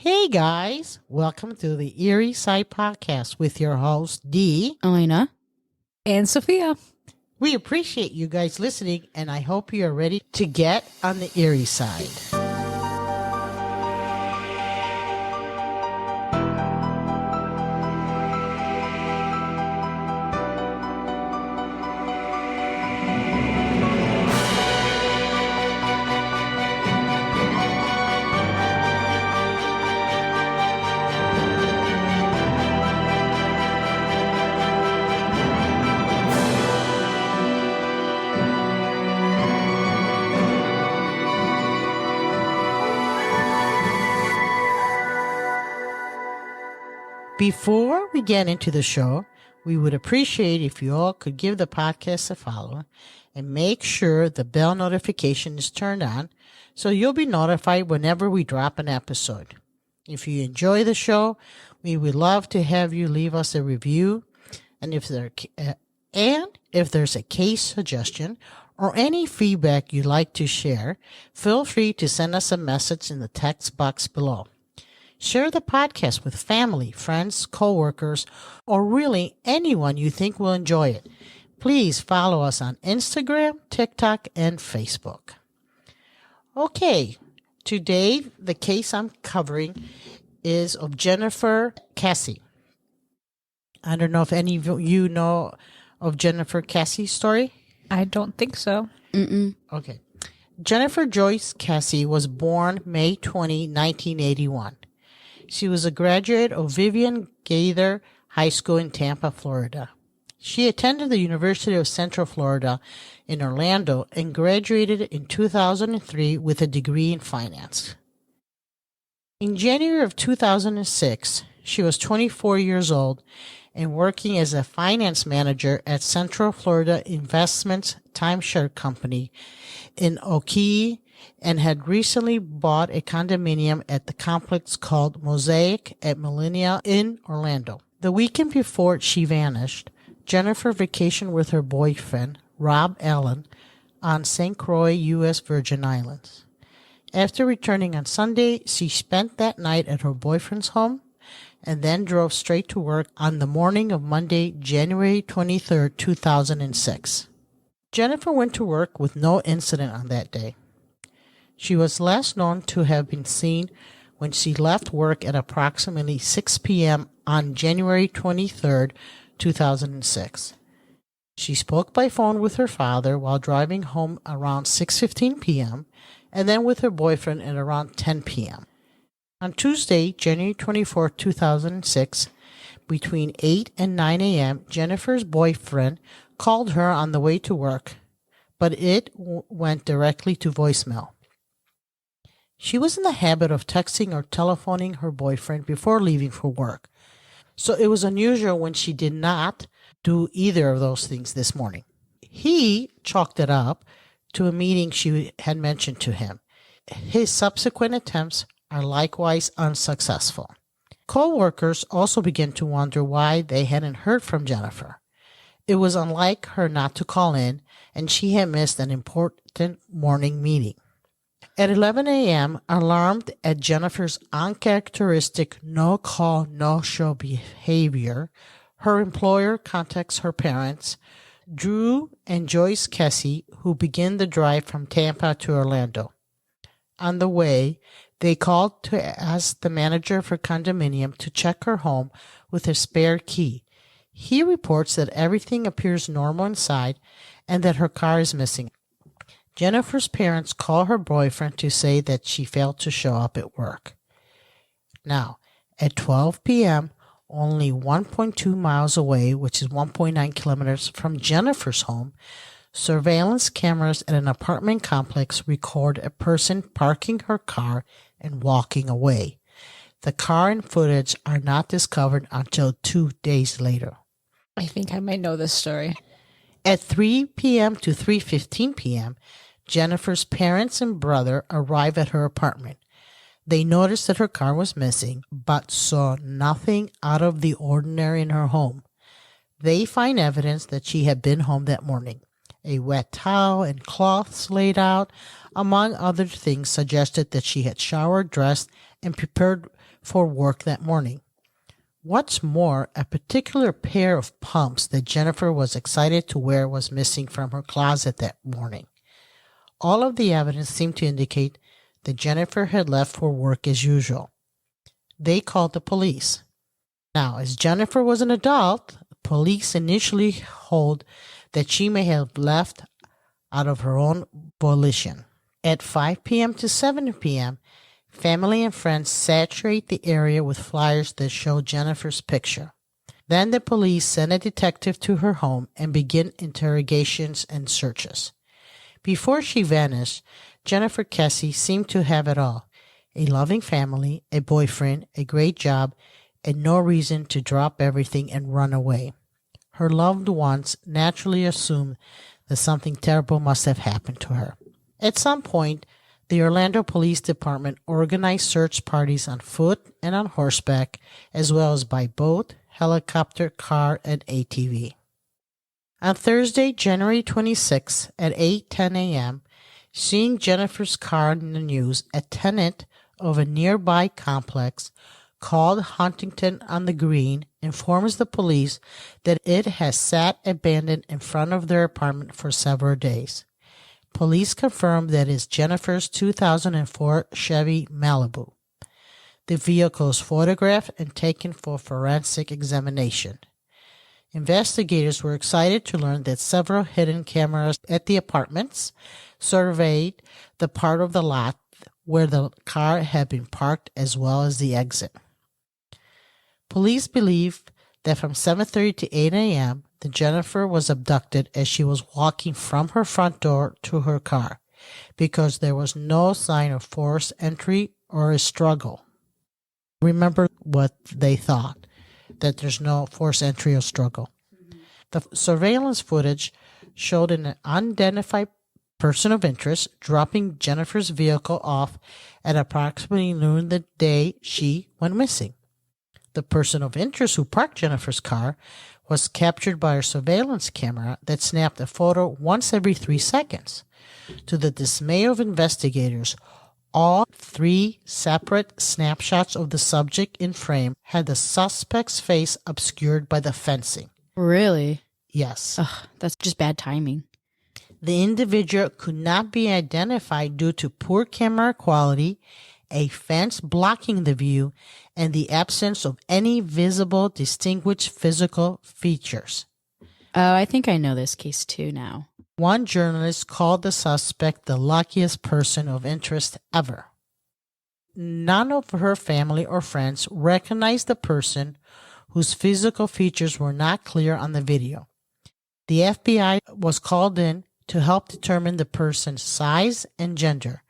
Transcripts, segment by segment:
Hey guys, welcome to the Erie Side Podcast with your host, Dee. Elena. And Sophia. We appreciate you guys listening, and I hope you are ready to get on the Erie side. Before we get into the show, we would appreciate if you all could give the podcast a follow and make sure the bell notification is turned on so you'll be notified whenever we drop an episode. If you enjoy the show, we would love to have you leave us a review, and if there's a case suggestion or any feedback you'd like to share, feel free to send us a message in the text box below. Share the podcast with family, friends, coworkers, or really anyone you think will enjoy it. Please follow us on Instagram, TikTok, and Facebook. Okay, today the case I'm covering is of Jennifer Kesse. I don't know if any of you know of Jennifer Kesse's story. I don't think so. Okay. Jennifer Joyce Kesse was born May 20, 1981. She was a graduate of Vivian Gaither High School in Tampa, Florida. She attended the University of Central Florida in Orlando and graduated in 2003 with a degree in finance. In January of 2006, she was 24 years old and working as a finance manager at Central Florida Investments Timeshare Company in Oki, and had recently bought a condominium at the complex called Mosaic at Millennia in Orlando. The weekend before she vanished, Jennifer vacationed with her boyfriend, Rob Allen, on St. Croix, U.S. Virgin Islands. After returning on Sunday, she spent that night at her boyfriend's home and then drove straight to work on the morning of Monday, January 23, 2006. Jennifer went to work with no incident on that day. She was last known to have been seen when she left work at approximately 6 p.m. on January 23, 2006. She spoke by phone with her father while driving home around 6:15 p.m. and then with her boyfriend at around 10 p.m. On Tuesday, January 24, 2006, between 8 and 9 a.m., Jennifer's boyfriend called her on the way to work, but it went directly to voicemail. She was in the habit of texting or telephoning her boyfriend before leaving for work, so it was unusual when she did not do either of those things this morning. He chalked it up to a meeting she had mentioned to him. His subsequent attempts are likewise unsuccessful. Co-workers also began to wonder why they hadn't heard from Jennifer. It was unlike her not to call in, and she had missed an important morning meeting. At 11 a.m., alarmed at Jennifer's uncharacteristic no-call, no-show behavior, her employer contacts her parents, Drew and Joyce Kesse, who begin the drive from Tampa to Orlando. On the way, they called to ask the manager of her condominium to check her home with a spare key. He reports that everything appears normal inside and that her car is missing. Jennifer's parents call her boyfriend to say that she failed to show up at work. Now, at 12 p.m., only 1.2 miles away, which is 1.9 kilometers from Jennifer's home, surveillance cameras at an apartment complex record a person parking her car and walking away. The car and footage are not discovered until 2 days later. I think I might know this story. At 3 p.m. to 3:15 p.m., Jennifer's parents and brother arrive at her apartment. They noticed that her car was missing, but saw nothing out of the ordinary in her home. They find evidence that she had been home that morning. A wet towel and cloths laid out, among other things, suggested that she had showered, dressed, and prepared for work that morning. What's more, a particular pair of pumps that Jennifer was excited to wear was missing from her closet that morning. All of the evidence seemed to indicate that Jennifer had left for work as usual. They called the police. Now, as Jennifer was an adult, police initially hold that she may have left out of her own volition. At 5 p.m. to 7 p.m., family and friends saturate the area with flyers that show Jennifer's picture. Then the police send a detective to her home and begin interrogations and searches. Before she vanished, Jennifer Kesse seemed to have it all: a loving family, a boyfriend, a great job, and no reason to drop everything and run away. Her loved ones naturally assumed that something terrible must have happened to her. At some point, the Orlando Police Department organized search parties on foot and on horseback, as well as by boat, helicopter, car, and ATV. On Thursday, January 26 at 8:10 a.m., seeing Jennifer's car in the news, a tenant of a nearby complex called Huntington on the Green informs the police that it has sat abandoned in front of their apartment for several days. Police confirmed that it is Jennifer's 2004 Chevy Malibu. The vehicle is photographed and taken for forensic examination. Investigators were excited to learn that several hidden cameras at the apartments surveyed the part of the lot where the car had been parked as well as the exit. Police believe that from 7:30 to 8 a.m., that Jennifer was abducted as she was walking from her front door to her car, because there was no sign of forced entry or a struggle. Remember what they thought, that there's no forced entry or struggle. The surveillance footage showed an unidentified person of interest dropping Jennifer's vehicle off at approximately noon the day she went missing. The person of interest who parked Jennifer's car was captured by a surveillance camera that snapped a photo once every 3 seconds. To the dismay of investigators, all 3 separate snapshots of the subject in frame had the suspect's face obscured by the fencing. Really? Yes. Ugh, that's just bad timing. The individual could not be identified due to poor camera quality, a fence blocking the view, and the absence of any visible distinguished physical features. Oh, I think I know this case too now. One journalist called the suspect the luckiest person of interest ever. None of her family or friends recognized the person, whose physical features were not clear on the video. The FBI was called in to help determine the person's size and gender,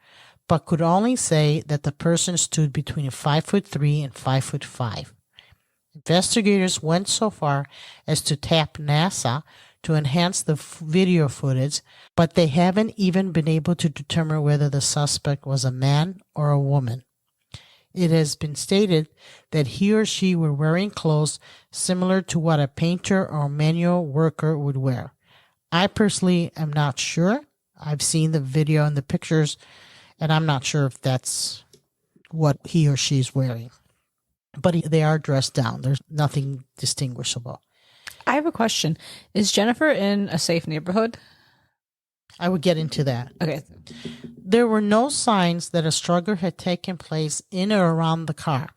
but could only say that the person stood between 5'3" and 5'5". Investigators went so far as to tap NASA to enhance the video footage, but they haven't even been able to determine whether the suspect was a man or a woman. It has been stated that he or she were wearing clothes similar to what a painter or manual worker would wear. I personally am not sure. I've seen the video and the pictures, and I'm not sure if that's what he or she's wearing. But they are dressed down. There's nothing distinguishable. I have a question. Is Jennifer in a safe neighborhood? I would get into that. Okay. There were no signs that a struggle had taken place in or around the car.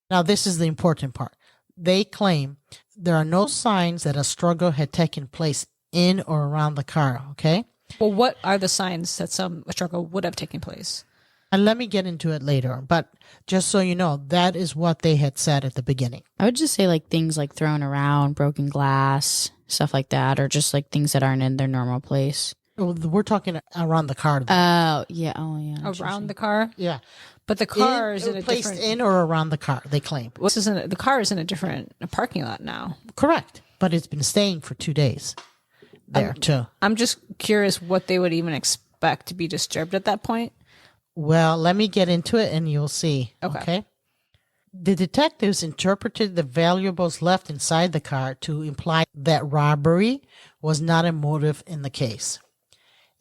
Now, this is the important part. They claim there are no signs that a struggle had taken place in or around the car, okay? Well, what are the signs that some struggle would have taken place? And let me get into it later, but just so you know, that is what they had said at the beginning. I would just say like things like thrown around, broken glass, stuff like that, or just like things that aren't in their normal place. We're talking around the car. Oh, yeah. Oh, yeah. Around the car? Yeah. But the car is in a placed different... in or around the car, they claim. The car is in a different parking lot now. Correct. But it's been staying for 2 days there, too. I'm just curious what they would even expect to be disturbed at that point. Well, let me get into it and you'll see. Okay. The detectives interpreted the valuables left inside the car to imply that robbery was not a motive in the case.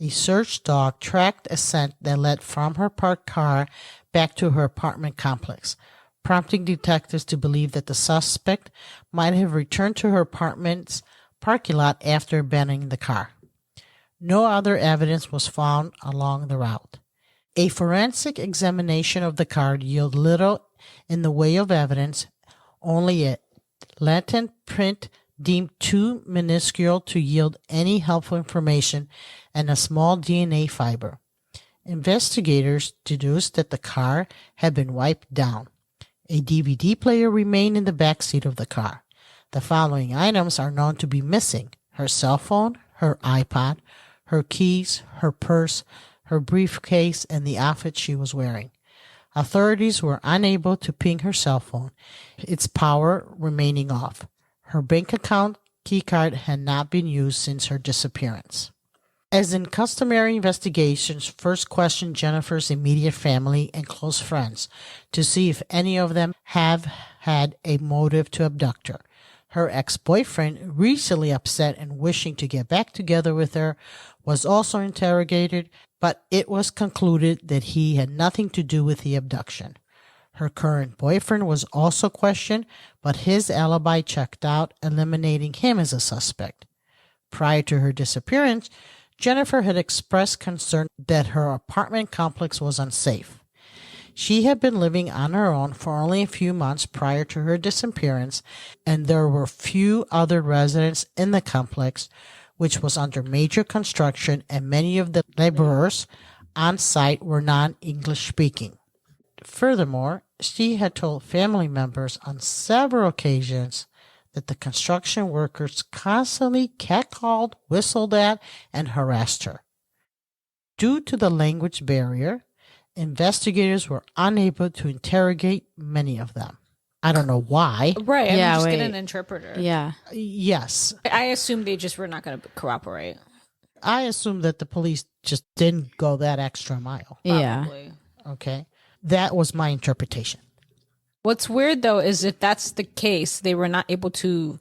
A search dog tracked a scent that led from her parked car back to her apartment complex, prompting detectives to believe that the suspect might have returned to her apartment's parking lot after abandoning the car. No other evidence was found along the route. A forensic examination of the car yielded little in the way of evidence, only a latent print deemed too minuscule to yield any helpful information and a small DNA fiber. Investigators deduced that the car had been wiped down. A DVD player remained in the back seat of the car. The following items are known to be missing: her cell phone, her iPod, her keys, her purse, her briefcase, and the outfit she was wearing. Authorities were unable to ping her cell phone, its power remaining off. Her bank account keycard had not been used since her disappearance. As in customary investigations, first questioned Jennifer's immediate family and close friends to see if any of them have had a motive to abduct her. Her ex-boyfriend, recently upset and wishing to get back together with her, was also interrogated, but it was concluded that he had nothing to do with the abduction. Her current boyfriend was also questioned, but his alibi checked out, eliminating him as a suspect. Prior to her disappearance, Jennifer had expressed concern that her apartment complex was unsafe. She had been living on her own for only a few months prior to her disappearance, and there were few other residents in the complex, which was under major construction, and many of the laborers on site were non-English speaking. Furthermore, she had told family members on several occasions that the construction workers constantly catcalled, whistled at, and harassed her. Due to the language barrier, investigators were unable to interrogate many of them. I don't know why. Right. I mean, Yeah, just wait. get an interpreter. Yeah. Yes, I assume they just were not going to cooperate. I assume that the police just didn't go that extra mile. Yeah. Probably. Okay. That was my interpretation. What's weird, though, is if that's the case, they were not able to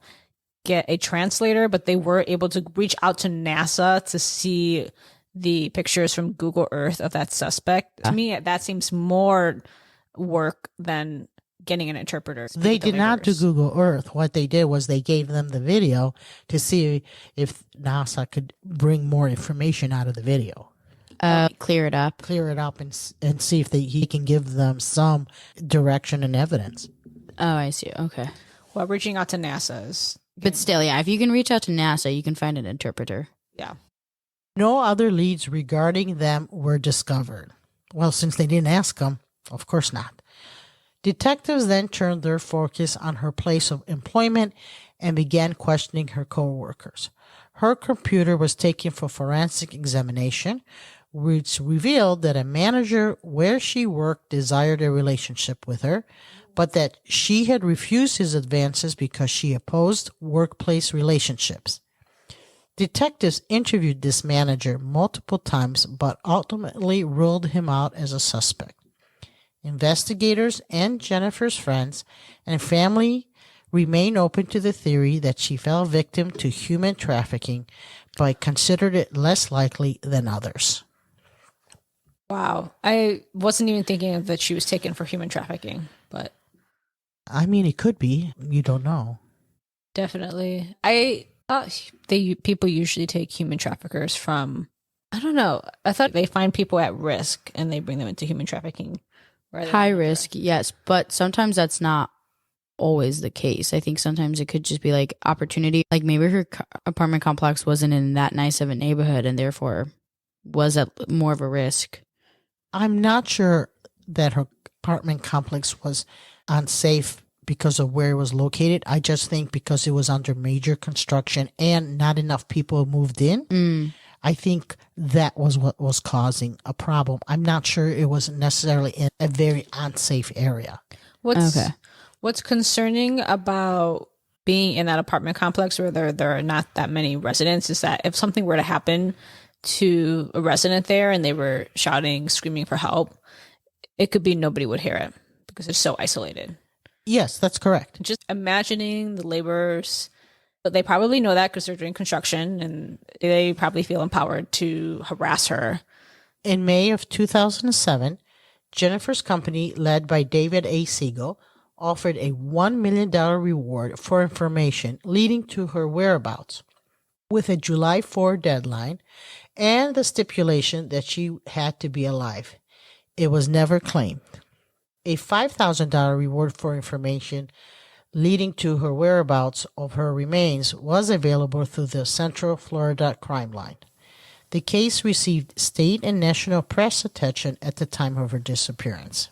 get a translator, but they were able to reach out to NASA to see the pictures from Google Earth of that suspect. To me, that seems more work than getting an interpreter. They did not do Google Earth. What they did was they gave them the video to see if NASA could bring more information out of the video. Clear it up. Clear it up and see if he can give them some direction and evidence. Oh, I see. Okay. Well, reaching out to NASA is, But still, yeah, if you can reach out to NASA, you can find an interpreter. yeah. No other leads regarding them were discovered. Well, since they didn't ask them, of course not. Detectives then turned their focus on her place of employment and began questioning her co-workers. Her computer was taken for forensic examination, which revealed that a manager where she worked desired a relationship with her, but that she had refused his advances because she opposed workplace relationships. Detectives interviewed this manager multiple times, but ultimately ruled him out as a suspect. Investigators and Jennifer's friends and family remain open to the theory that she fell victim to human trafficking, but considered it less likely than others. Wow. I wasn't even thinking that she was taken for human trafficking, but I mean, it could be. You don't know. definitely. I thought people usually take human traffickers from, I don't know. I thought they find people at risk and they bring them into human trafficking. High risk, yes, but sometimes that's not always the case. I think sometimes it could just be like opportunity. Like maybe her apartment complex wasn't in that nice of a neighborhood and therefore was at more of a risk. I'm not sure that her apartment complex was unsafe because of where it was located. I just think because it was under major construction and not enough people moved in. I think that was what was causing a problem. I'm not sure it was necessarily in a very unsafe area. What's concerning about being in that apartment complex where there are not that many residents is that if something were to happen to a resident there and they were shouting, screaming for help, it could be nobody would hear it because it's so isolated. Yes, that's correct. Just imagining the laborers, but they probably know that because they're doing construction and they probably feel empowered to harass her. In May of 2007, Jennifer's company, led by David A. Siegel, offered a $1 million reward for information leading to her whereabouts, with a July 4 deadline and the stipulation that she had to be alive. It was never claimed. A $5,000 reward for information leading to her whereabouts of her remains was available through the Central Florida crime line. The case received state and national press attention at the time of her disappearance.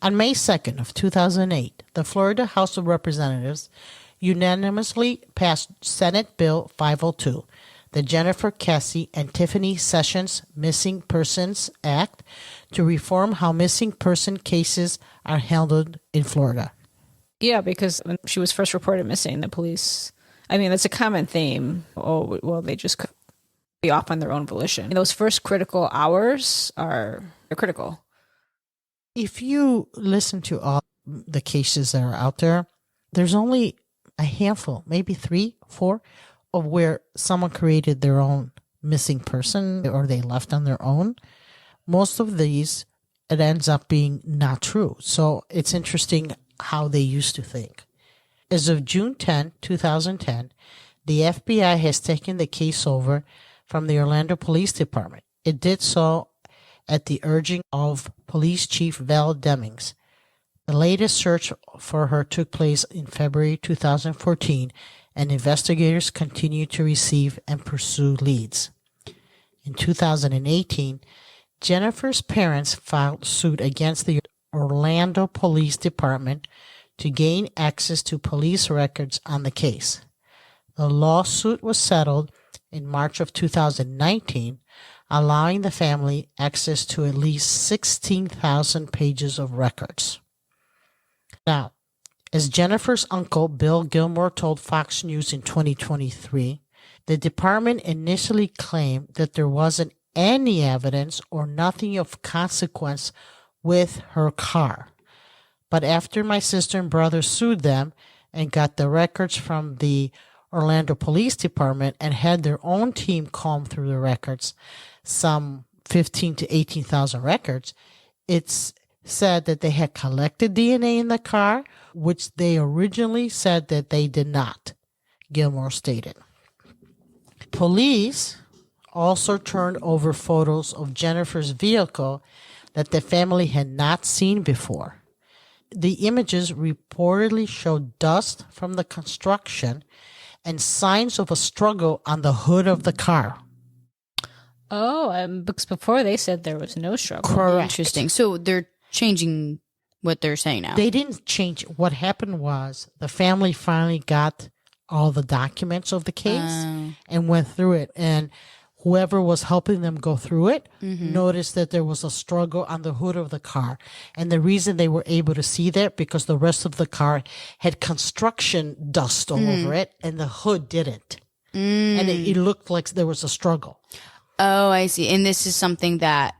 On May 2nd of 2008, the Florida House of Representatives unanimously passed Senate Bill 502, the Jennifer Kesse and Tiffany Sessions Missing Persons Act, to reform how missing person cases are handled in Florida. Yeah, because when she was first reported missing, the police, I mean, that's a common theme. Oh, well, they just could be off on their own volition. Those first critical hours are critical. If you listen to all the cases that are out there, there's only a handful, maybe 3, 4, of where someone created their own missing person or they left on their own. Most of these, it ends up being not true. So it's interesting how they used to think. As of June 10, 2010, the FBI has taken the case over from the Orlando Police Department. It did so at the urging of Police Chief Val Demings. The latest search for her took place in February 2014, and investigators continue to receive and pursue leads. In 2018, Jennifer's parents filed suit against the Orlando Police Department to gain access to police records on the case. The lawsuit was settled in March of 2019, allowing the family access to at least 16,000 pages of records. Now, as Jennifer's uncle, Bill Gilmore, told Fox News in 2023, the department initially claimed that there wasn't any evidence or nothing of consequence with her car. But after my sister and brother sued them and got the records from the Orlando Police Department and had their own team comb through the records, some 15 to 18,000 records, it's said that they had collected DNA in the car, which they originally said that they did not, Gilmore stated. Police also turned over photos of Jennifer's vehicle that the family had not seen before. The images reportedly showed dust from the construction and signs of a struggle on the hood of the car. Oh, because before they said there was no struggle. Correct. Interesting. So they're changing what they're saying now. They didn't change. What happened was the family finally got all the documents of the case and went through it. And whoever was helping them go through it noticed that there was a struggle on the hood of the car. And the reason they were able to see that because the rest of the car had construction dust all over it and the hood didn't. And it looked like there was a struggle. Oh, I see. And this is something that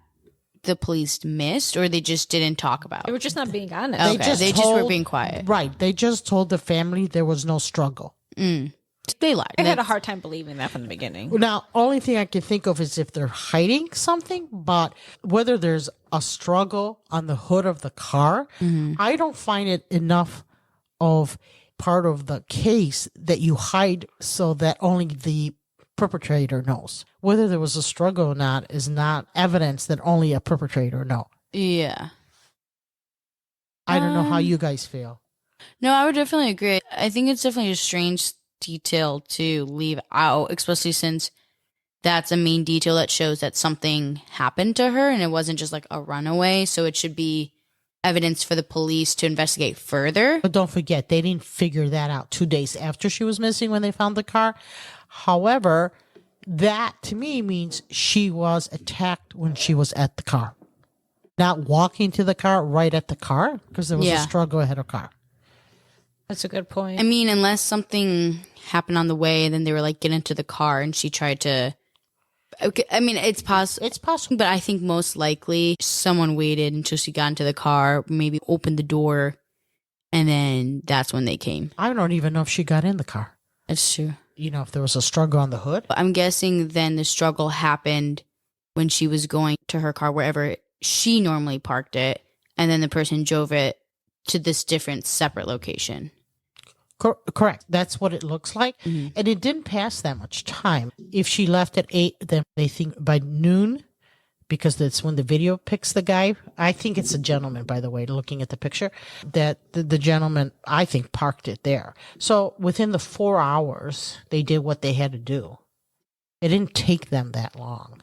the police missed or they just didn't talk about? They were just not being honest. Okay. They just were being quiet. Right. They just told the family there was no struggle. They lied. I had a hard time believing that from the beginning. Now, only thing I can think of is if they're hiding something, but whether there's a struggle on the hood of the car, I don't find it enough of part of the case that you hide so that only the perpetrator knows. Whether there was a struggle or not is not evidence that only a perpetrator knows. Yeah. I don't know how you guys feel. No, I would definitely agree. I think it's definitely a strange detail to leave out, especially since that's a main detail that shows that something happened to her and it wasn't just like a runaway. So it should be evidence for the police to investigate further. But don't forget, they didn't figure that out 2 days after she was missing when they found the car. However, that to me means she was attacked when she was at the car. Not walking to the car, right at the car, because there was a struggle ahead of car. That's a good point. I mean, unless something happened on the way and then they were like, get into the car and she tried to. Okay, I mean, it's possible. It's possible. But I think most likely someone waited until she got into the car, maybe opened the door, and then that's when they came. I don't even know if she got in the car. That's true. You know, if there was a struggle on the hood. I'm guessing then the struggle happened when she was going to her car, wherever she normally parked it, and then the person drove it to this different separate location. Correct. That's what it looks like. Mm-hmm. And it didn't pass that much time. If she left at 8, then they think by noon, because that's when the video picks the guy. I think it's a gentleman, by the way, looking at the picture, that the gentleman, I think, parked it there. So within the 4 hours, they did what they had to do. It didn't take them that long.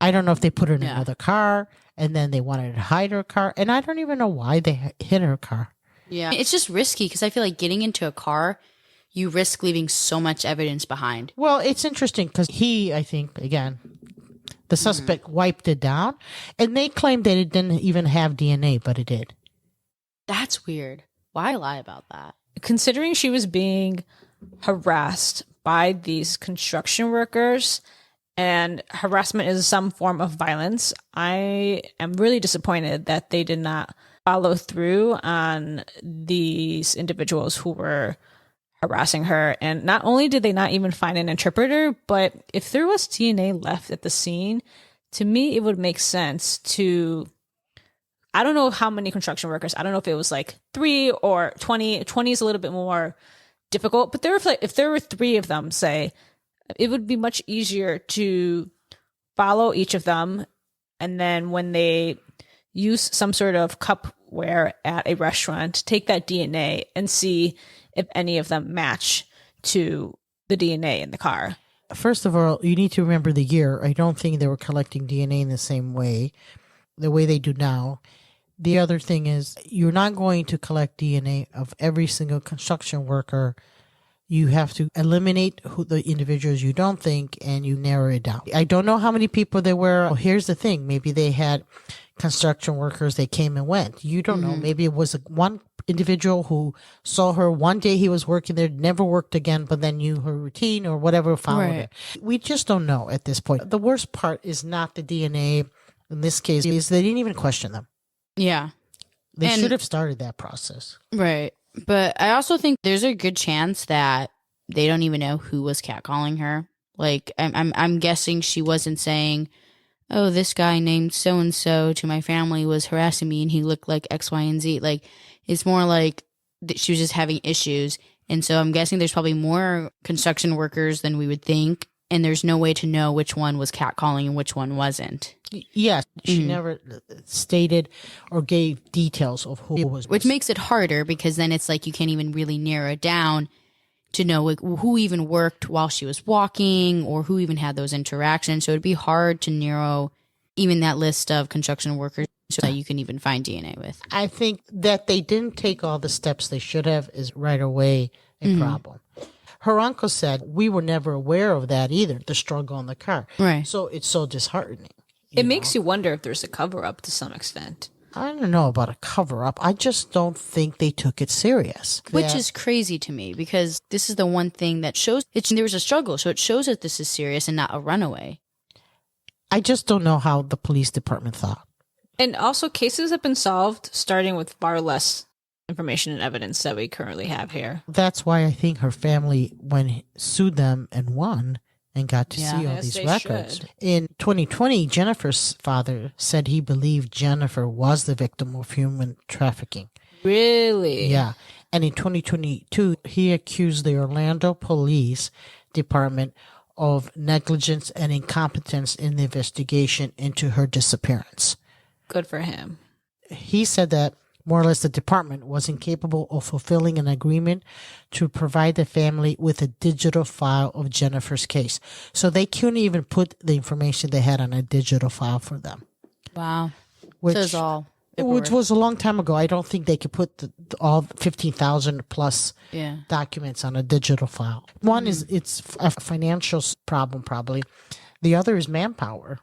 I don't know if they put her in another car and then they wanted to hide her car. And I don't even know why they hit her car. Yeah. It's just risky because I feel like getting into a car, you risk leaving so much evidence behind. Well, it's interesting because he, I think, again, the suspect wiped it down, and they claimed that it didn't even have DNA, but it did. That's weird. Why lie about that? Considering she was being harassed by these construction workers, and harassment is some form of violence, I am really disappointed that they did not follow through on these individuals who were harassing her. And not only did they not even find an interpreter, but if there was DNA left at the scene, to me, it would make sense to, I don't know how many construction workers, I don't know if it was like 3 or 20. 20 is a little bit more difficult, but if there were 3 of them, say, it would be much easier to follow each of them. And then when they use some sort of cupware at a restaurant, take that DNA and see if any of them match to the DNA in the car. First of all, you need to remember the year. I don't think they were collecting DNA in the way they do now. The other thing is, you're not going to collect DNA of every single construction worker. You have to eliminate who the individuals you don't think, and you narrow it down. I don't know how many people there were. Well, here's the thing. Maybe they had construction workers, they came and went. You don't know. Maybe it was one individual who saw her one day, he was working there, never worked again, but then knew her routine or whatever followed her. We just don't know at this point. The worst part is not the DNA in this case, is they didn't even question them. Yeah. They should have started that process. Right. But I also think there's a good chance that they don't even know who was catcalling her. Like, I'm guessing she wasn't saying, oh, this guy named so-and-so to my family was harassing me and he looked like X, Y, and Z. Like, it's more like she was just having issues. And so I'm guessing there's probably more construction workers than we would think. And there's no way to know which one was catcalling and which one wasn't. Yes, she never stated or gave details of who was. Which makes it harder because then it's like you can't even really narrow it down to know like, who even worked while she was walking or who even had those interactions. So it'd be hard to narrow even that list of construction workers so that you can even find DNA with. I think that they didn't take all the steps they should have is right away a problem. Her uncle said, we were never aware of that either, the struggle in the car. Right. So it's so disheartening. It makes you wonder if there's a cover-up to some extent. I don't know about a cover-up. I just don't think they took it serious. Which is crazy to me because this is the one thing that shows there was a struggle. So it shows that this is serious and not a runaway. I just don't know how the police department thought. And also, cases have been solved starting with far less information and evidence that we currently have here. That's why I think her family sued them and won and got to see all these records. In 2020, Jennifer's father said he believed Jennifer was the victim of human trafficking. Really? Yeah. And in 2022, he accused the Orlando Police Department of negligence and incompetence in the investigation into her disappearance. Good for him. He said that more or less the department was incapable of fulfilling an agreement to provide the family with a digital file of Jennifer's case. So they couldn't even put the information they had on a digital file for them. Wow. Which was a long time ago. I don't think they could put all 15,000 plus documents on a digital file. One is it's a financial problem probably. The other is manpower.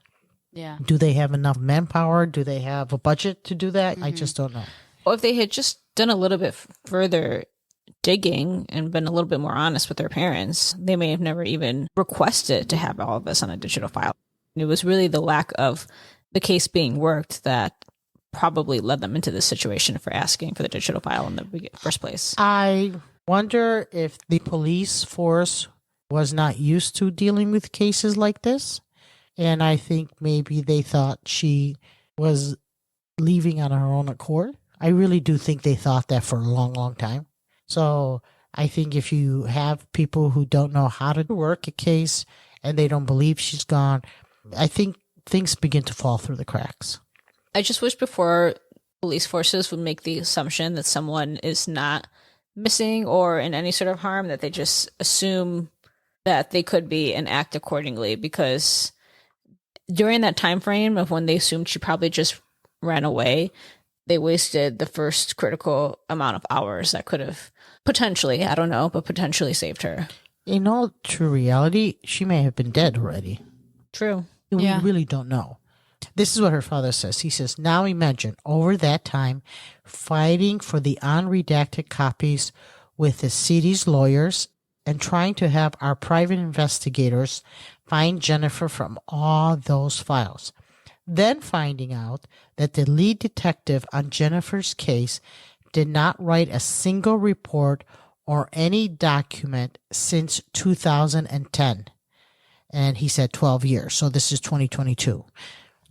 Yeah. Do they have enough manpower? Do they have a budget to do that? I just don't know. Well, if they had just done a little bit further digging and been a little bit more honest with their parents, they may have never even requested to have all of this on a digital file. It was really the lack of the case being worked that probably led them into this situation for asking for the digital file in the first place. I wonder if the police force was not used to dealing with cases like this. And I think maybe they thought she was leaving on her own accord. I really do think they thought that for a long, long time. So I think if you have people who don't know how to work a case and they don't believe she's gone, I think things begin to fall through the cracks. I just wish before police forces would make the assumption that someone is not missing or in any sort of harm, that they just assume that they could be and act accordingly, because during that time frame of when they assumed she probably just ran away, they wasted the first critical amount of hours that could have potentially, I don't know, but potentially saved her. In all true reality, she may have been dead already. True. We Yeah. really don't know. This is what her father says. He says, now imagine over that time fighting for the unredacted copies with the city's lawyers and trying to have our private investigators find Jennifer from all those files. Then finding out that the lead detective on Jennifer's case did not write a single report or any document since 2010. And he said 12 years. So this is 2022.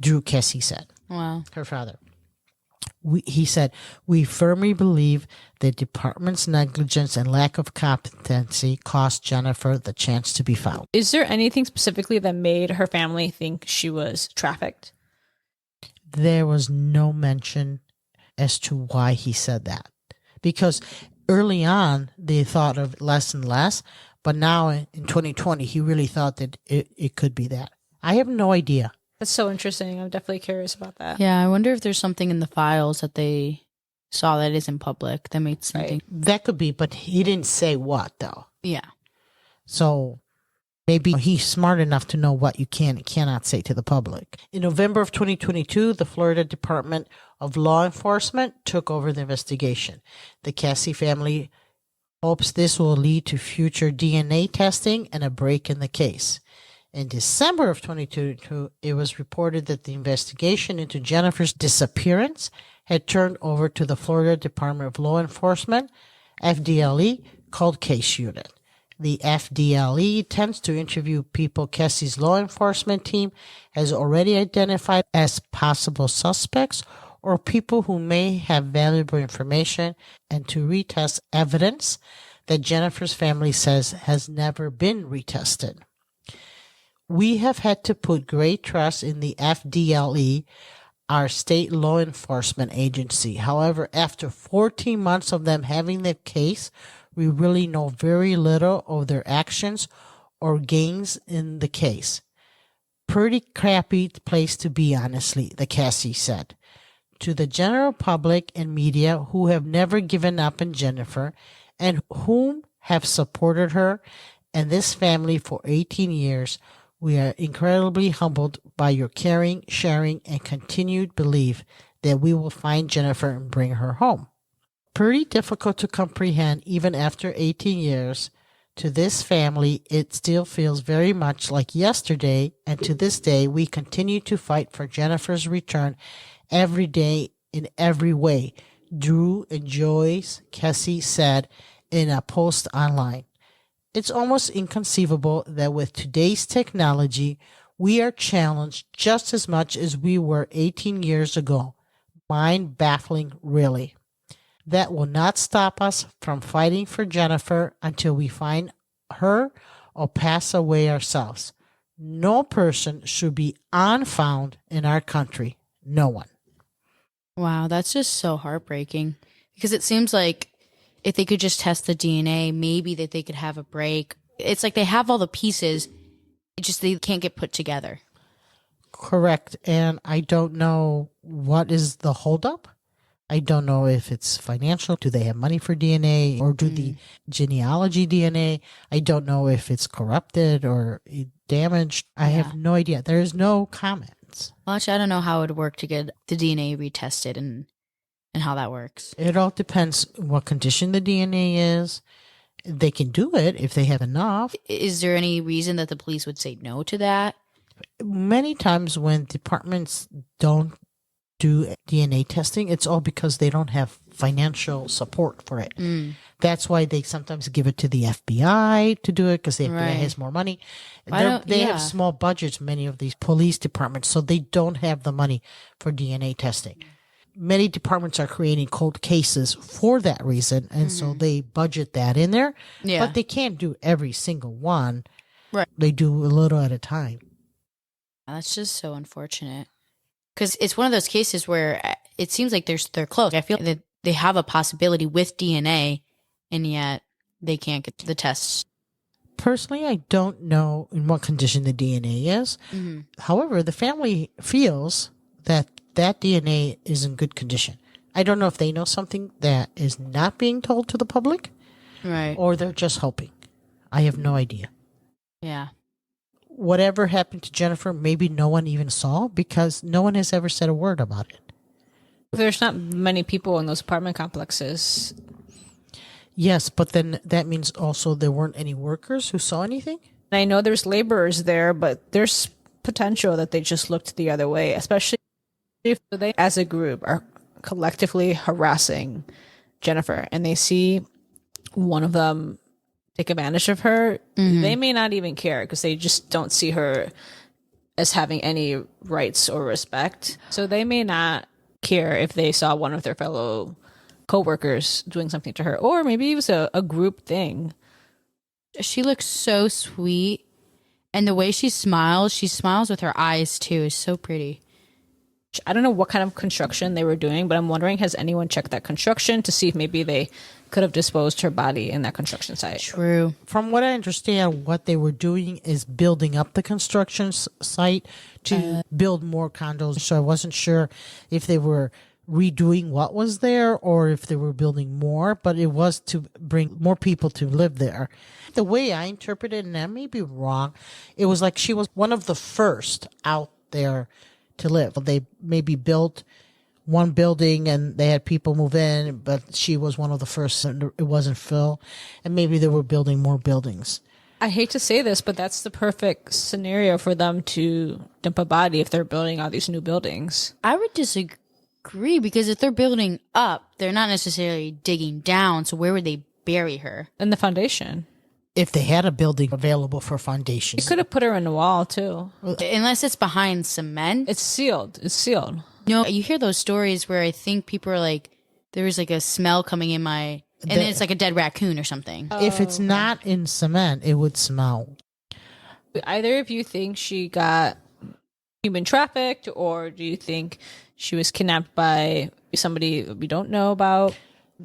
Drew Kesse said, Wow. her father. He said, we firmly believe the department's negligence and lack of competency cost Jennifer the chance to be found. Is there anything specifically that made her family think she was trafficked? There was no mention as to why he said that. Because early on, they thought of less and less. But now in 2020, he really thought that it could be that. I have no idea. That's so interesting. I'm definitely curious about that. Yeah, I wonder if there's something in the files that they saw that isn't public that made something. That could be, but he didn't say what, though. Yeah. So maybe he's smart enough to know what you can and cannot say to the public. In November of 2022, the Florida Department of Law Enforcement took over the investigation. The Kesse family hopes this will lead to future DNA testing and a break in the case. In December of 2022, it was reported that the investigation into Jennifer's disappearance had turned over to the Florida Department of Law Enforcement, FDLE, cold case unit. The FDLE tends to interview people Kesse's law enforcement team has already identified as possible suspects or people who may have valuable information, and to retest evidence that Jennifer's family says has never been retested. We have had to put great trust in the FDLE, our state law enforcement agency. However, after 14 months of them having the case, we really know very little of their actions or gains in the case. Pretty crappy place to be, honestly, the Kesse said. To the general public and media who have never given up on Jennifer and whom have supported her and this family for 18 years, we are incredibly humbled by your caring, sharing, and continued belief that we will find Jennifer and bring her home. Pretty difficult to comprehend even after 18 years. To this family, it still feels very much like yesterday, and to this day, we continue to fight for Jennifer's return every day in every way, Drew and Joyce Kesse said in a post online. It's almost inconceivable that with today's technology, we are challenged just as much as we were 18 years ago. Mind-baffling, really. That will not stop us from fighting for Jennifer until we find her or pass away ourselves. No person should be unfound in our country. No one. Wow, that's just so heartbreaking. Because it seems like if they could just test the DNA, maybe that they could have a break. It's like they have all the pieces, it just they can't get put together. Correct. And I don't know what is the holdup. I don't know if it's financial. Do they have money for DNA or do the genealogy DNA? I don't know if it's corrupted or damaged. I have no idea. There is no comments. Well, actually, I don't know how it would work to get the DNA retested and how that works. It all depends what condition the DNA is. They can do it if they have enough. Is there any reason that the police would say no to that? Many times when departments don't do DNA testing, it's all because they don't have financial support for it. That's why they sometimes give it to the FBI to do it, because the FBI Right. has more money. Why They don't- have small budgets, many of these police departments, so they don't have the money for DNA testing. Many departments are creating cold cases for that reason, and so they budget that in there. Yeah. But they can't do every single one. Right. They do a little at a time. That's just so unfortunate. Because it's one of those cases where it seems like they're close. I feel that they have a possibility with DNA, and yet they can't get to the tests. Personally, I don't know in what condition the DNA is. However, the family feels that that DNA is in good condition. I don't know if they know something that is not being told to the public, Right. or they're just hoping. I have no idea. Yeah. Whatever happened to Jennifer, maybe no one even saw, because no one has ever said a word about it. There's not many people in those apartment complexes. Yes, but then that means also there weren't any workers who saw anything? And I know there's laborers there, but there's potential that they just looked the other way, especially if they, as a group, are collectively harassing Jennifer and they see one of them take advantage of her. They may not even care because they just don't see her as having any rights or respect. So they may not care if they saw one of their fellow co-workers doing something to her, or maybe it was a group thing. She looks so sweet, and the way she smiles with her eyes too, is so pretty. I don't know what kind of construction they were doing, but I'm wondering, has anyone checked that construction to see if maybe they could have disposed her body in that construction site? True. From what I understand, what they were doing is building up the construction site to build more condos. So I wasn't sure if they were redoing what was there or if they were building more, but it was to bring more people to live there. The way I interpreted, and I may be wrong, it was like she was one of the first out there to live. They maybe built one building and they had people move in, but she was one of the first and it wasn't full. And maybe they were building more buildings. I hate to say this, but that's the perfect scenario for them to dump a body if they're building all these new buildings. I would disagree, because if they're building up, they're not necessarily digging down. So where would they bury her? And the foundation. If they had a building available for You foundations. could have put her in the wall too. Unless it's behind cement. It's sealed. It's sealed. No, you hear those stories where I think people are like, there was like a smell coming in my, and then it's like a dead raccoon or something. If it's not in cement, it would smell. Either of you think she got human trafficked, or do you think she was kidnapped by somebody we don't know about?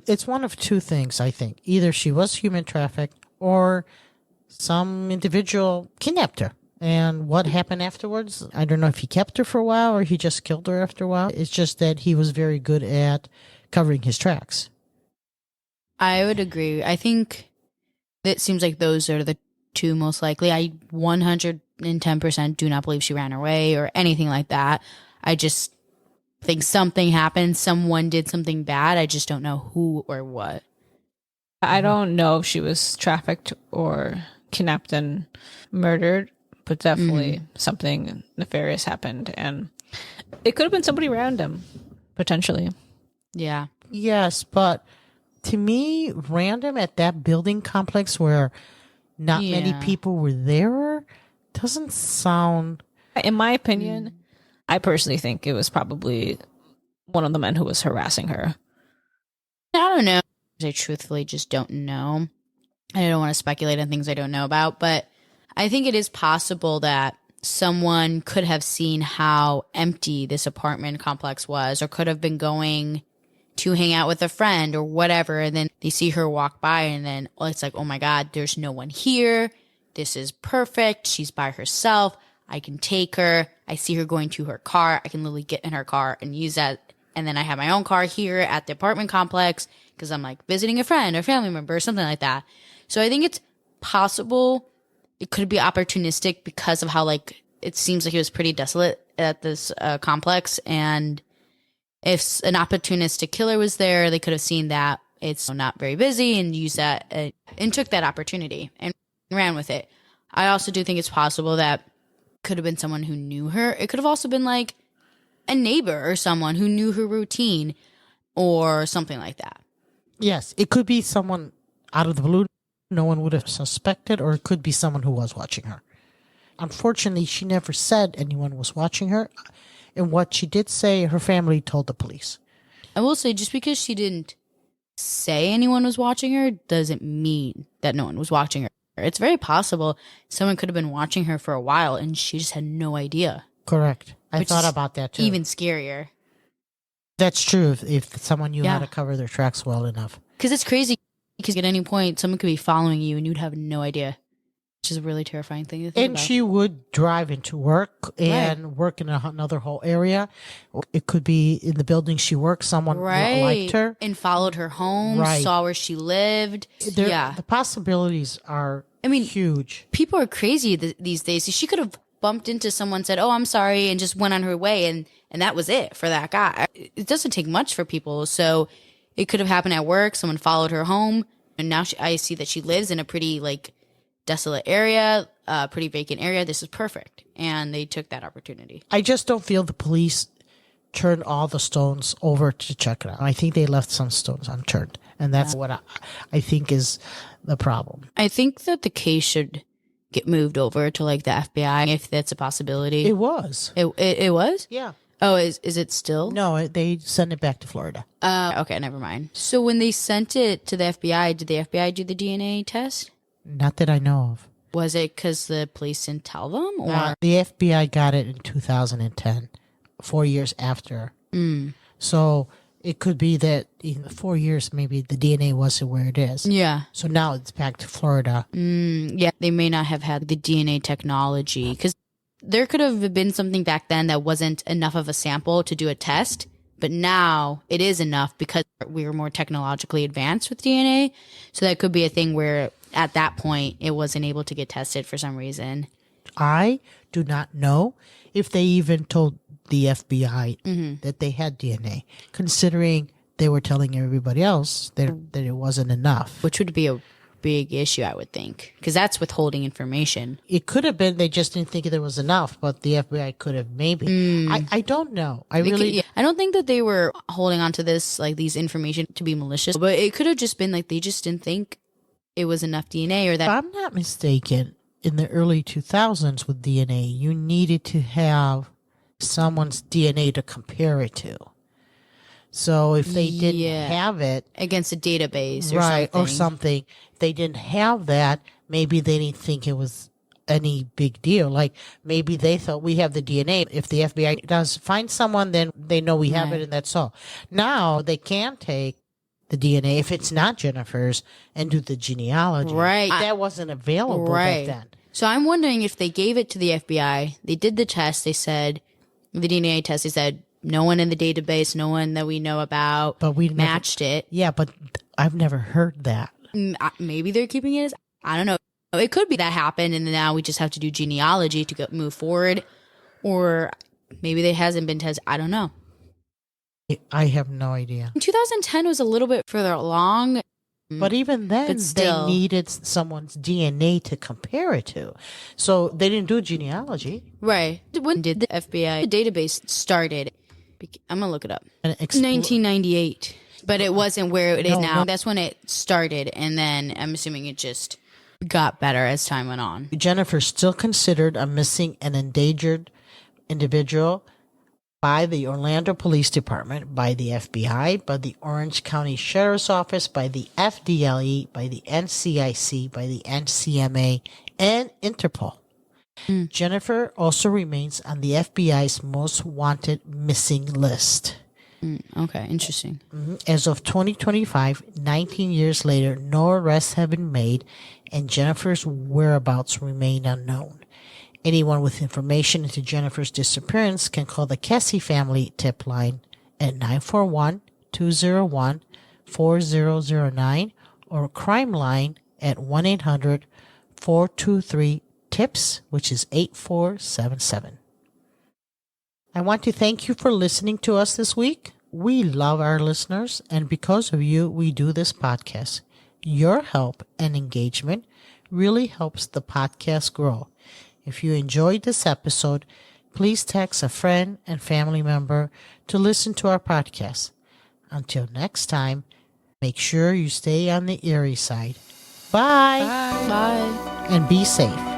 It's one of two things, I think. Either she was human trafficked or some individual kidnapped her. And what happened afterwards? I don't know if he kept her for a while or he just killed her after a while. It's just that he was very good at covering his tracks. I would agree. I think it seems like those are the two most likely. I 110% do not believe she ran away or anything like that. I just think something happened. Someone did something bad. I just don't know who or what. I don't know if she was trafficked or kidnapped and murdered, but definitely something nefarious happened. And it could have been somebody random, potentially. Yeah. Yes, but to me, random at that building complex where not many Yeah. people were there doesn't sound... In my opinion, I personally think it was probably one of the men who was harassing her. I don't know. I truthfully just don't know. I don't want to speculate on things I don't know about, but I think it is possible that someone could have seen how empty this apartment complex was, or could have been going to hang out with a friend or whatever, and then they see her walk by and then it's like, oh my God, there's no one here. This is perfect. She's by herself. I can take her. I see her going to her car. I can literally get in her car and use that. And then I have my own car here at the apartment complex because I'm like visiting a friend or family member or something like that. So I think it's possible it could be opportunistic because of how like it seems like it was pretty desolate at this complex. And if an opportunistic killer was there, they could have seen that it's not very busy and used that and took that opportunity and ran with it. I also do think it's possible that could have been someone who knew her. It could have also been like a neighbor or someone who knew her routine or something like that. Yes, it could be someone out of the blue no one would have suspected, or it could be someone who was watching her. Unfortunately, she never said anyone was watching her. And what she did say, her family told the police. I will say, just because she didn't say anyone was watching her doesn't mean that no one was watching her. It's very possible someone could have been watching her for a while and she just had no idea. Correct. I Which thought is about that too. Even scarier. That's true if someone knew how Yeah. to cover their tracks well enough. Because it's crazy. Because at any point, someone could be following you and you'd have no idea. Which is a really terrifying thing to think And about. she would drive into work and work in another whole area. It could be in the building she worked, someone liked her. And followed her home, Right. saw where she lived. Yeah. The possibilities are huge. People are crazy these days. She could have bumped into someone, said, "Oh, I'm sorry," and just went on her way, and that was it for that guy. It doesn't take much for people. So it could have happened at work. Someone followed her home, and now I see that she lives in a pretty desolate area, pretty vacant area. This is perfect, and they took that opportunity. I just don't feel the police turned all the stones over to check it out. I think they left some stones unturned, and that's what I think is the problem. I think that the case should get moved over to the FBI if that's a possibility. It was. It was? Yeah. Oh, is it still? No, they sent it back to Florida. Okay, never mind. So when they sent it to the FBI, did the FBI do the DNA test? Not that I know of. Was it because the police didn't tell them? Or The FBI got it in 2010, 4 years after. So it could be that in 4 years, maybe the DNA wasn't where it is. Yeah. So now it's back to Florida. Yeah, they may not have had the DNA technology because there could have been something back then that wasn't enough of a sample to do a test. But now it is enough because we were more technologically advanced with DNA. So that could be a thing where at that point it wasn't able to get tested for some reason. I do not know if they even told the FBI that they had DNA, considering they were telling everybody else that it wasn't enough. Which would be a big issue, I would think, because that's withholding information. It could have been they just didn't think there was enough, but the FBI could have maybe. I don't know. I don't think that they were holding on to this, these information to be malicious, but it could have just been they just didn't think it was enough DNA or that. If I'm not mistaken, in the early 2000s with DNA, you needed to have someone's DNA to compare it to. So if they didn't have it against a database or something, they didn't have that, maybe they didn't think it was any big deal. Maybe they thought we have the DNA. If the FBI does find someone, then they know we have it and that's all. Now they can take the DNA if it's not Jennifer's and do the genealogy. Right. That wasn't available back then. So I'm wondering if they gave it to the FBI, they did the test, they said, the DNA test, they said, no one in the database, no one that we know about, but we matched it. Yeah, but I've never heard that. Maybe they're keeping it as, I don't know. It could be that happened and now we just have to do genealogy to move forward. Or maybe there hasn't been tested. I don't know. I have no idea. 2010 was a little bit further along. But even then, they needed someone's DNA to compare it to. So they didn't do genealogy. Right. When did the FBI database started? I'm going to look it up. 1998. But it wasn't where it is now. No. That's when it started. And then I'm assuming it just got better as time went on. Jennifer's still considered a missing and endangered individual by the Orlando Police Department, by the FBI, by the Orange County Sheriff's Office, by the FDLE, by the NCIC, by the NCMA, and Interpol. Jennifer also remains on the FBI's most wanted missing list. Okay, interesting. As of 2025, 19 years later, no arrests have been made, and Jennifer's whereabouts remain unknown. Anyone with information into Jennifer's disappearance can call the Kesse family tip line at 941-201-4009 or crime line at 1-800-423-TIPS, which is 8477. I want to thank you for listening to us this week. We love our listeners, and because of you, we do this podcast. Your help and engagement really helps the podcast grow. If you enjoyed this episode, please text a friend and family member to listen to our podcast. Until next time, make sure you stay on the eerie side. Bye. Bye. And be safe.